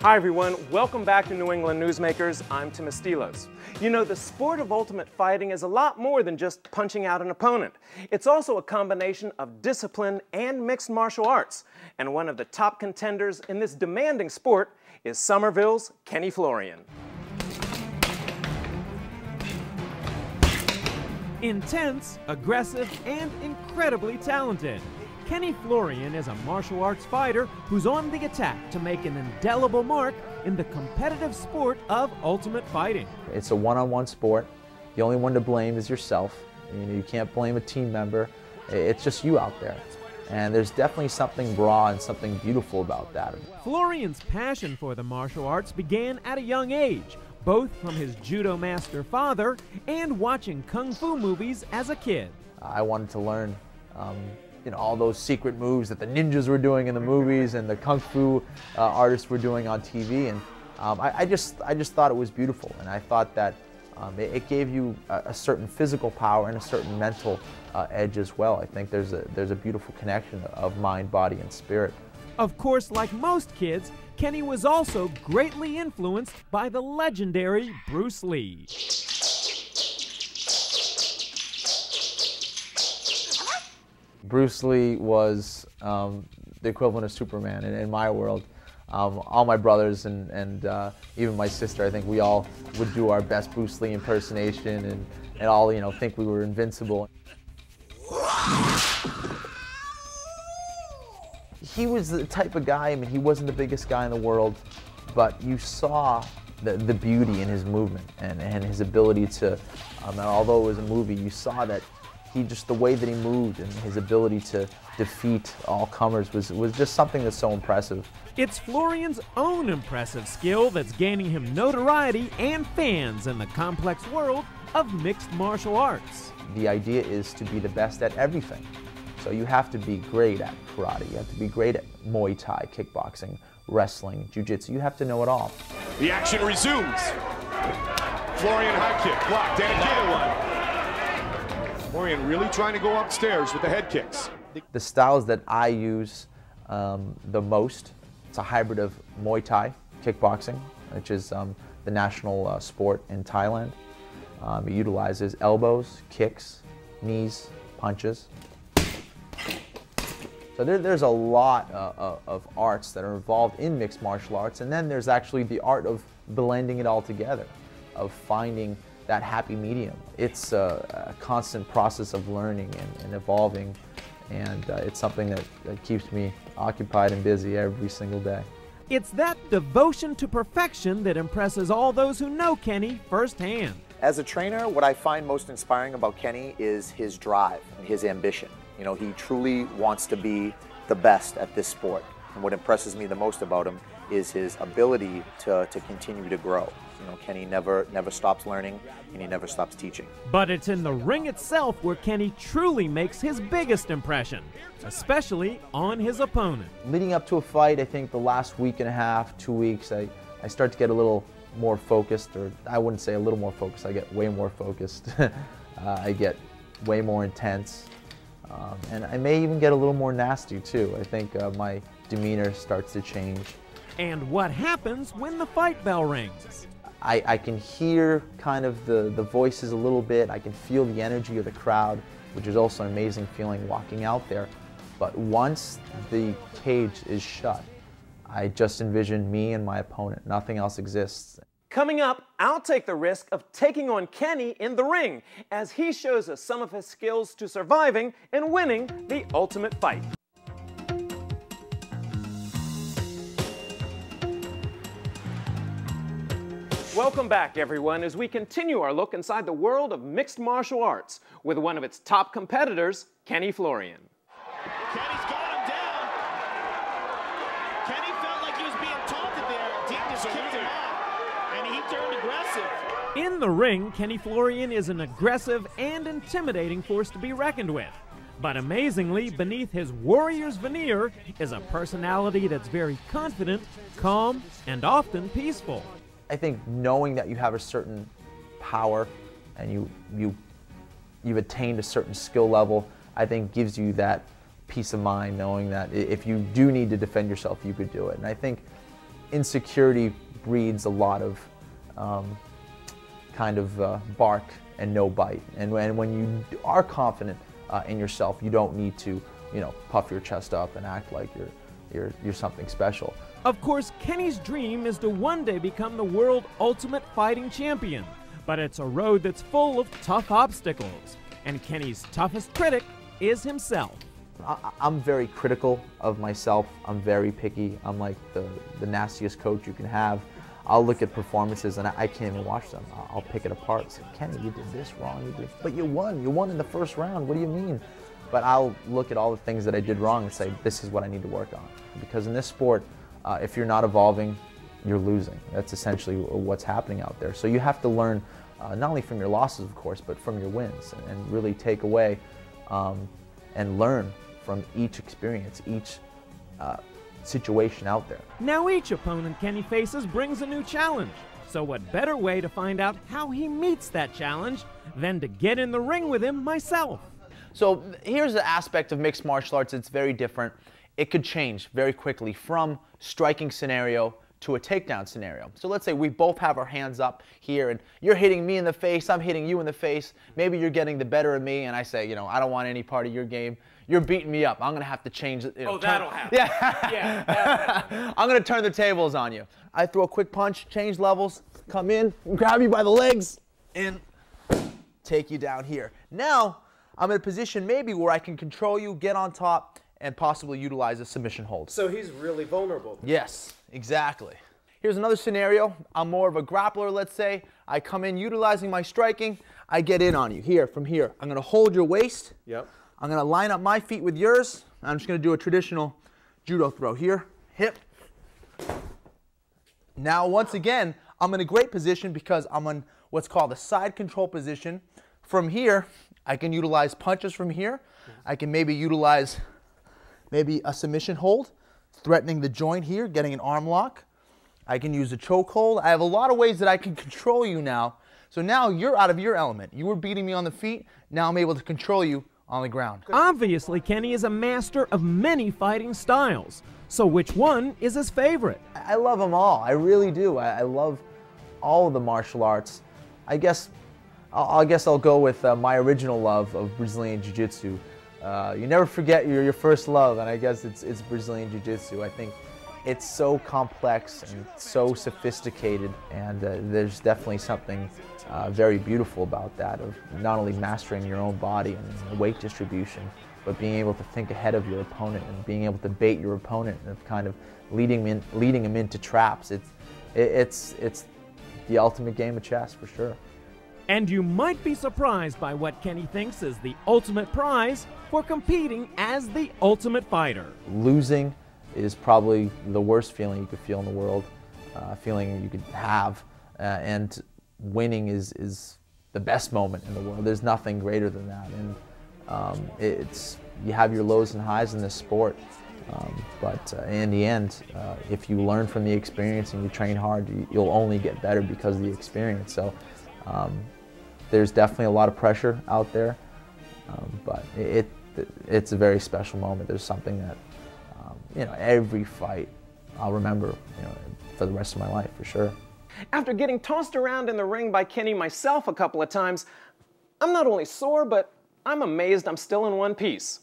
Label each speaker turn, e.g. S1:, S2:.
S1: Hi everyone, welcome back to New England Newsmakers. I'm Tim Estiloz. You know, the sport of ultimate fighting is a lot more than just punching out an opponent. It's also a combination of discipline and mixed martial arts. And one of the top contenders in this demanding sport is Somerville's Kenny Florian.
S2: Intense, aggressive, and incredibly talented, Kenny Florian is a martial arts fighter who's on the attack to make an indelible mark in the competitive sport of ultimate fighting.
S3: It's a one-on-one sport. The only one to blame is yourself. You can't blame a team member. It's just you out there. And there's definitely something raw and something beautiful about that.
S2: Florian's passion for the martial arts began at a young age, both from his judo master father and watching kung fu movies as a kid.
S3: I wanted to learn all those secret moves that the ninjas were doing in the movies and the kung fu artists were doing on TV, and I just thought it was beautiful, and I thought that it gave you a certain physical power and a certain mental edge as well. I think there's a beautiful connection of mind, body, and spirit.
S2: Of course, like most kids, Kenny was also greatly influenced by the legendary Bruce Lee.
S3: Bruce Lee was the equivalent of Superman in my world. All my brothers and even my sister, I think we all would do our best Bruce Lee impersonation and all think we were invincible. He was the type of guy, I mean, he wasn't the biggest guy in the world, but you saw the beauty in his movement and his ability to, and although it was a movie, you saw that the way that he moved and his ability to defeat all comers was just something that's so impressive.
S2: It's Florian's own impressive skill that's gaining him notoriety and fans in the complex world of mixed martial arts.
S3: The idea is to be the best at everything. So you have to be great at karate, you have to be great at Muay Thai, kickboxing, wrestling, jiu-jitsu, you have to know it all.
S4: The action resumes. Florian high kick, blocked, and again one. Florian really trying to go upstairs with the head kicks.
S3: The styles that I use the most, it's a hybrid of Muay Thai, kickboxing, which is the national sport in Thailand. It utilizes elbows, kicks, knees, punches. So there's a lot of arts that are involved in mixed martial arts, and then there's actually the art of blending it all together, of finding that happy medium. It's a constant process of learning and evolving, and it's something that keeps me occupied and busy every single day.
S2: It's that devotion to perfection that impresses all those who know Kenny firsthand.
S5: As a trainer, what I find most inspiring about Kenny is his drive and his ambition. You know, he truly wants to be the best at this sport. And what impresses me the most about him is his ability to continue to grow. You know, Kenny never stops learning, and he never stops teaching.
S2: But it's in the ring itself where Kenny truly makes his biggest impression, especially on his opponent.
S3: Leading up to a fight, I think the last week and a half, 2 weeks, I start to get a little more focused, or I wouldn't say a little more focused, I get way more focused. I get way more intense, and I may even get a little more nasty too. I think my demeanor starts to change.
S2: And what happens when the fight bell rings?
S3: I can hear kind of the voices a little bit. I can feel the energy of the crowd, which is also an amazing feeling walking out there. But once the cage is shut, I just envision me and my opponent. Nothing else exists.
S1: Coming up, I'll take the risk of taking on Kenny in the ring as he shows us some of his skills to surviving and winning the ultimate fight. Welcome back, everyone, as we continue our look inside the world of mixed martial arts with one of its top competitors, Kenny Florian.
S6: Kenny's got him down. Kenny felt like he was being taunted there. Dean just kicked him out, and he turned aggressive.
S2: In the ring, Kenny Florian is an aggressive and intimidating force to be reckoned with. But amazingly, beneath his warrior's veneer is a personality that's very confident, calm, and often peaceful.
S3: I think knowing that you have a certain power and you've attained a certain skill level, I think gives you that peace of mind knowing that if you do need to defend yourself, you could do it. And I think insecurity breeds a lot of bark and no bite. And when you are confident in yourself, you don't need to, puff your chest up and act like you're something special.
S2: Of course, Kenny's dream is to one day become the world Ultimate Fighting champion, but it's a road that's full of tough obstacles, and Kenny's toughest critic is himself.
S3: I'm very critical of myself. I'm very picky. I'm like the nastiest coach you can have. I'll look at performances and I can't even watch them. I'll pick it apart. Say, Kenny, you did this wrong. But you won. You won in the first round. What do you mean? But I'll look at all the things that I did wrong and say, this is what I need to work on. Because in this sport, if you're not evolving, you're losing. That's essentially what's happening out there. So you have to learn not only from your losses, of course, but from your wins, and really take away and learn from each experience, each situation out there.
S2: Now each opponent Kenny faces brings a new challenge. So what better way to find out how he meets that challenge than to get in the ring with him myself?
S3: So here's the aspect of mixed martial arts that's very different. It could change very quickly from striking scenario to a takedown scenario. So let's say we both have our hands up here and you're hitting me in the face, I'm hitting you in the face. Maybe you're getting the better of me and I say, I don't want any part of your game. You're beating me up. I'm going to have to change it.
S2: That'll happen.
S3: Yeah. I'm going to turn the tables on you. I throw a quick punch, change levels, come in, grab you by the legs, and take you down here. Now, I'm in a position maybe where I can control you, get on top, and possibly utilize a submission hold.
S1: So he's really vulnerable.
S3: Yes, exactly. Here's another scenario. I'm more of a grappler, let's say. I come in utilizing my striking. I get in on you here, from here. I'm going to hold your waist.
S1: Yep.
S3: I'm going to line up my feet with yours. I'm just going to do a traditional judo throw here. Hip. Now, once again, I'm in a great position because I'm in what's called a side control position. From here, I can utilize punches from here. I can maybe utilize a submission hold, threatening the joint here, getting an arm lock. I can use a choke hold. I have a lot of ways that I can control you now. So now you're out of your element. You were beating me on the feet. Now I'm able to control you on the ground.
S2: Obviously, Kenny is a master of many fighting styles. So which one is his favorite?
S3: I love them all. I really do. I love all of the martial arts. I guess I'll go with my original love of Brazilian Jiu-Jitsu. You never forget your first love, and I guess it's Brazilian Jiu-Jitsu. I think it's so complex and so sophisticated, and there's definitely something very beautiful about that, of not only mastering your own body and the weight distribution, but being able to think ahead of your opponent and being able to bait your opponent and kind of leading him into traps. It's the ultimate game of chess for sure.
S2: And you might be surprised by what Kenny thinks is the ultimate prize for competing as the Ultimate Fighter.
S3: Losing is probably the worst feeling you could feel in the world, feeling you could have, and winning is the best moment in the world. There's nothing greater than that, and you have your lows and highs in this sport, but in the end, if you learn from the experience and you train hard, you'll only get better because of the experience. So there's definitely a lot of pressure out there, but it's a very special moment. There's something that every fight I'll remember for the rest of my life for sure.
S1: After getting tossed around in the ring by Kenny myself a couple of times, I'm not only sore, but I'm amazed I'm still in one piece.